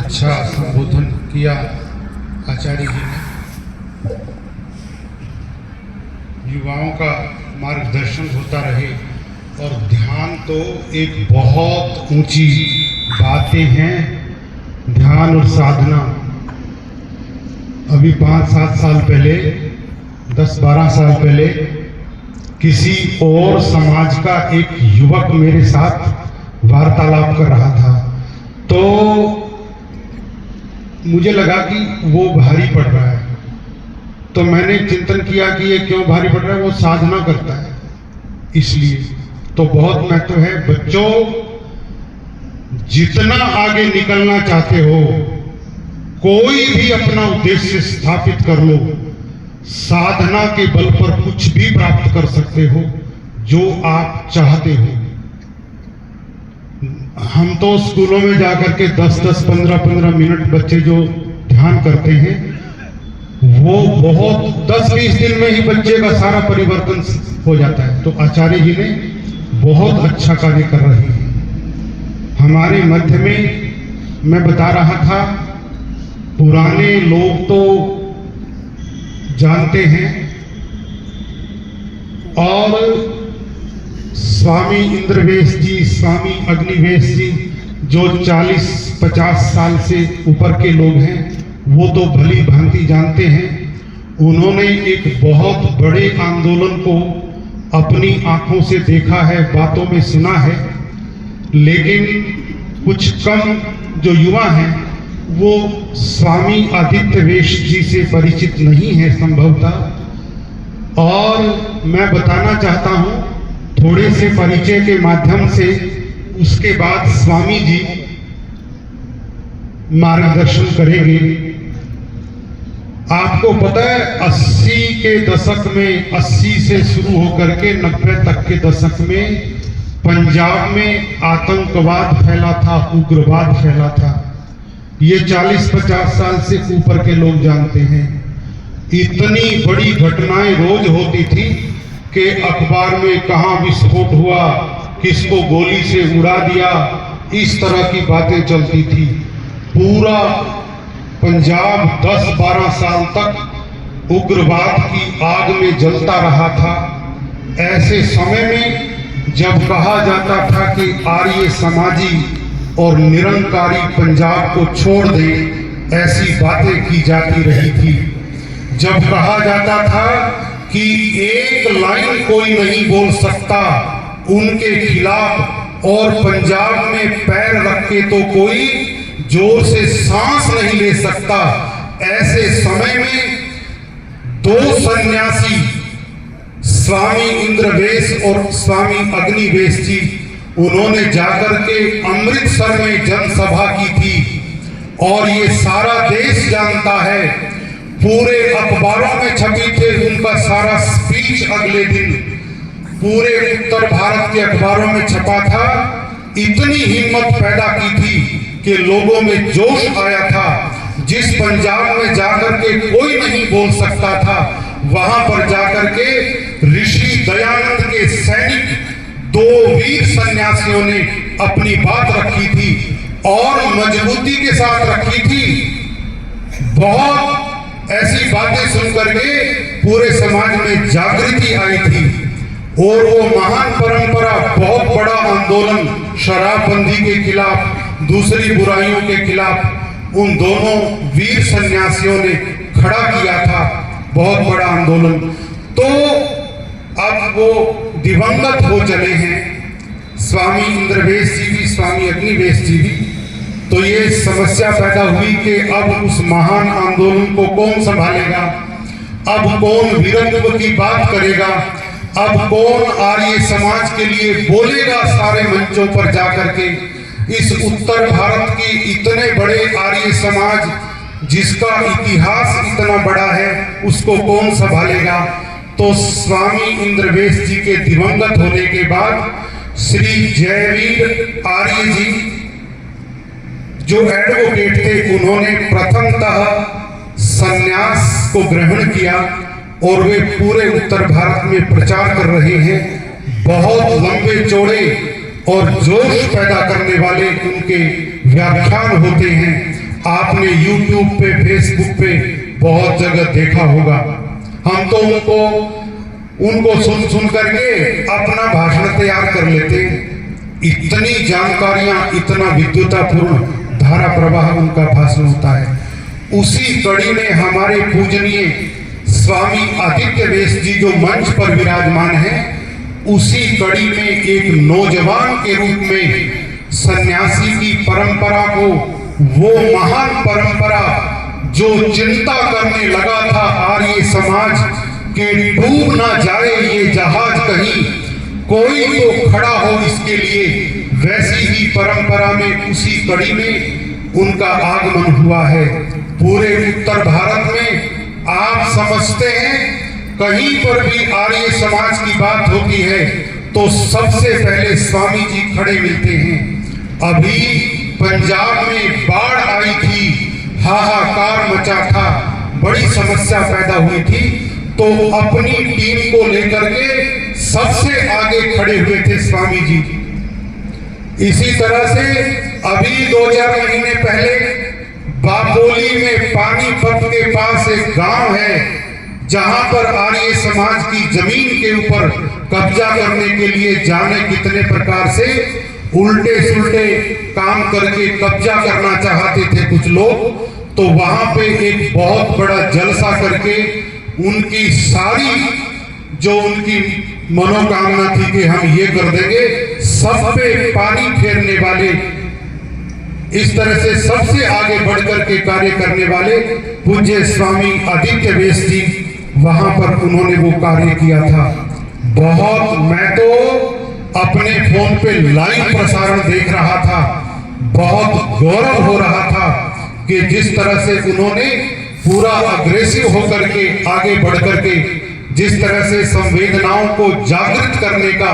अच्छा संबोधन किया आचार्य जी ने। युवाओं का मार्गदर्शन होता रहे। और ध्यान तो एक बहुत ऊंची बातें हैं, ध्यान और साधना। अभी 5-7 साल पहले, 10-12 साल पहले किसी और समाज का एक युवक मेरे साथ वार्तालाप कर रहा था, तो मुझे लगा कि वो भारी पड़ रहा है। तो मैंने चिंतन किया कि ये क्यों भारी पड़ रहा है। वो साधना करता है इसलिए। तो बहुत महत्व है। बच्चों, जितना आगे निकलना चाहते हो, कोई भी अपना उद्देश्य स्थापित कर लो, साधना के बल पर कुछ भी प्राप्त कर सकते हो जो आप चाहते हो। हम तो स्कूलों में जाकर के 10-10, 15-15 मिनट बच्चे जो ध्यान करते हैं, वो बहुत 10-20 दिन में ही बच्चे का सारा परिवर्तन हो जाता है। तो आचार्य जी ने बहुत अच्छा कार्य कर रहे हैं। हमारे मध्य में मैं बता रहा था, पुराने लोग तो जानते हैं, और स्वामी इंद्रवेश जी, स्वामी अग्निवेश जी, जो 40-50 साल से ऊपर के लोग हैं, वो तो भली भांति जानते हैं। उन्होंने एक बहुत बड़े आंदोलन को अपनी आंखों से देखा है, बातों में सुना है। लेकिन कुछ कम जो युवा हैं, वो स्वामी आदित्यवेश जी से परिचित नहीं है संभवतः। और मैं बताना चाहता हूं थोड़े से परिचय के माध्यम से, उसके बाद स्वामी जी मार्गदर्शन करेंगे। आपको पता है 80 के दशक में, 80 से शुरू होकर के 90 तक के दशक में पंजाब में आतंकवाद फैला था, उग्रवाद फैला था। ये 40-50 साल से ऊपर के लोग जानते हैं। इतनी बड़ी घटनाएं रोज होती थी कि अखबार में कहां विस्फोट हुआ, किसको गोली से उड़ा दिया, इस तरह की बातें चलती थी। पूरा पंजाब 10-12 साल तक उग्रवाद की आग में जलता रहा था। ऐसे समय में जब कहा जाता था कि आर्य समाजी और निरंकारी पंजाब को छोड़ दें, ऐसी बातें की जाती रही थी। जब कहा जाता था कि एक लाइन कोई नहीं बोल सकता उनके खिलाफ, और पंजाब में पैर रख के तो कोई जोर से सांस नहीं ले सकता, ऐसे समय में 2 सन्यासी, स्वामी इंद्रवेश और स्वामी अग्निवेश जी, उन्होंने जाकर के अमृतसर में जनसभा की थी। और ये सारा देश जानता है, पूरे अखबारों में छपी थे उनका सारा स्पीच। अगले दिन पूरे उत्तर भारत के अखबारों में छपा था। इतनी हिम्मत पैदा की थी कि लोगों में जोश आया था। जिस पंजाब में जाकर के कोई नहीं बोल सकता था, वहां पर जाकर के ऋषि दयानंद के सैनिक 2 वीर सन्यासियों ने अपनी बात रखी थी, और मजबूती के साथ रखी थी। बहुत ऐसी बातें सुनकर के पूरे समाज में जागृति आई थी। और वो महान परंपरा, बहुत बड़ा आंदोलन शराबबंदी के खिलाफ, दूसरी बुराइयों के खिलाफ उन दोनों वीर सन्यासियों ने खड़ा किया था, बहुत बड़ा आंदोलन। तो अब वो दिवंगत हो चले हैं, स्वामी इंद्रवेश जी भी, स्वामी अग्निवेश जी भी। तो ये समस्या पैदा हुई कि अब उस महान आंदोलन को कौन संभालेगा, अब कौन वीरत्व की बात करेगा, अब कौन आर्य समाज के लिए बोलेगा सारे मंचों पर जाकर के। इस उत्तर भारत की इतने बड़े आर्य समाज, जिसका इतिहास इतना बड़ा है, उसको कौन संभालेगा। तो स्वामी इंद्रवेश जी के दिवंगत होने के बाद श्री जयवीर आर्य जी, जो एडवोकेट थे, उन्होंने प्रथमतः संन्यास को ग्रहण किया और वे पूरे उत्तर भारत में प्रचार कर रहे हैं। बहुत लंबे चौड़े और जोश पैदा करने वाले उनके व्याख्यान होते हैं। आपने YouTube पे, फेसबुक पे बहुत जगह देखा होगा। हम तो उनको सुन करके अपना भाषण तैयार कर लेते। इतनी जानकारियां, इतना विद्युतापूर्ण धारा प्रवाह उनका भाषण होता है। उसी कड़ी में हमारे पूजनीय स्वामी आदित्य वेश जी जो मंच पर विराजमान है, उसी कड़ी में एक नौजवान के रूप में सन्यासी की परंपरा को, वो महान परंपरा जो चिंता करने लगा था आर्य समाज के डूब ना जाए ये जहाज कहीं, कोई तो खड़ा हो इसके लिए, वैसी ही परंपरा में उसी कड़ी में उनका आगमन हुआ है। पूरे उत्तर भारत में आप समझते हैं कहीं पर भी आर्य समाज की बात होती है तो सबसे पहले स्वामी जी खड़े मिलते हैं। अभी पंजाब में बाढ़ आई थी, हाहाकार मचा था, बड़ी समस्या पैदा हुई थी, तो अपनी टीम को लेकर के सबसे आगे खड़े हुए थे स्वामी जी। इसी तरह से अभी 2-4 महीने पहले बापोली में पानीपत के पास एक गांव है जहां पर आर्य समाज की जमीन के ऊपर कब्जा करने के लिए जाने कितने प्रकार से उल्टे सुल्टे काम करके कब्जा करना चाहते थे कुछ लोग, तो वहां पे एक बहुत बड़ा जलसा करके उनकी सारी जो उनकी मनोकामना थी कि हम ये कर देंगे, सब पे पानी फेरने वाले, इस तरह से सबसे आगे बढ़कर के कार्य करने वाले पूज्य स्वामी आदित्य वेश जी वहां पर उन्होंने वो कार्य किया था। बहुत, मैं तो अपने फोन पे लाइव प्रसारण देख रहा था, बहुत गौरव हो रहा था कि जिस तरह से उन्होंने पूरा अग्रेसिव होकर के आगे बढ़कर के जिस तरह से संवेदनाओं को जागृत करने का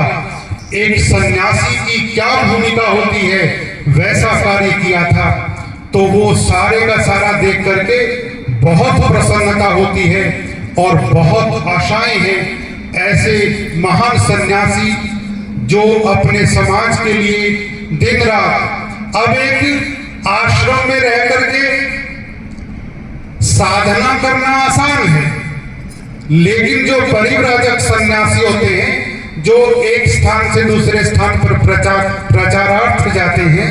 एक सन्यासी की क्या भूमिका होती है वैसा कार्य किया था। तो वो सारे का सारा देख करके बहुत प्रसन्नता होती है और बहुत आशाएं हैं ऐसे महान सन्यासी जो अपने समाज के लिए दिन रात, अब एक आश्रम में रह करके साधना करना आसान है, लेकिन जो परिव्राजक सन्यासी होते हैं जो एक स्थान से दूसरे स्थान पर प्रचारार्थ जाते हैं,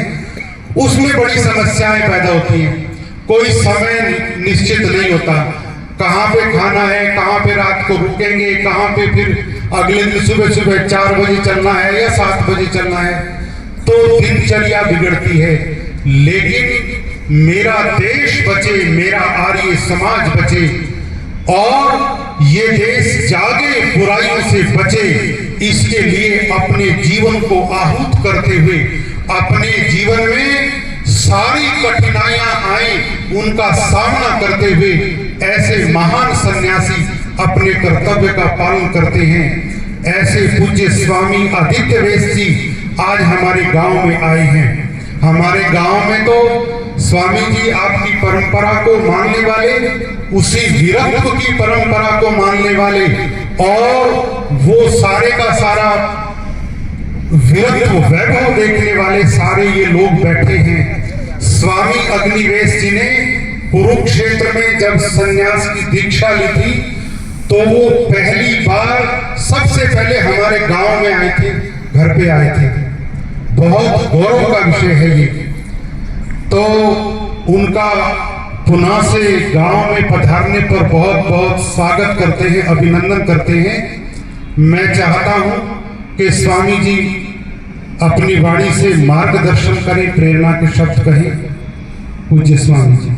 उसमें बड़ी समस्याएं पैदा होती हैं। कोई समय निश्चित नहीं होता, कहाँ पे खाना है, कहाँ पे रात को रुकेंगे, कहाँ पे फिर अगले दिन सुबह 4 बजे चलना है या 7 बजे चलना है, तो दिनचर्या बिगड़ती है। लेकिन मेरा देश बचे, मेरा आर्य समाज बचे और ये देश जागे, बुराइयों से बचे, इसके लिए अपने जीवन को आहूत करते हुए, अपने जीवन में सारी कठिनाइयां आए उनका सामना करते हुए ऐसे महान सन्यासी अपने कर्तव्य का पालन करते हैं। ऐसे पूज्य स्वामी आदित्य वेश जी आज हमारे गांव में आए हैं। हमारे गांव में तो स्वामी जी आपकी परंपरा को मानने वाले, उसी वीरत्व की परंपरा को मानने वाले और वो सारे का सारा वीरत्व वैभव देखने वाले सारे ये लोग बैठे हैं। स्वामी अग्निवेश जी ने कुरुक्षेत्र में जब सन्यास की दीक्षा ली थी तो वो पहली बार सबसे पहले हमारे गांव में आए थे, घर पे आए थे। बहुत गौरव का विषय है ये। तो उनका पुनः से गांव में पधारने पर बहुत बहुत स्वागत करते हैं, अभिनंदन करते हैं। मैं चाहता हूं कि स्वामी जी अपनी वाणी से मार्गदर्शन करें, प्रेरणा के शब्द कहें। पूज्य स्वामी जी।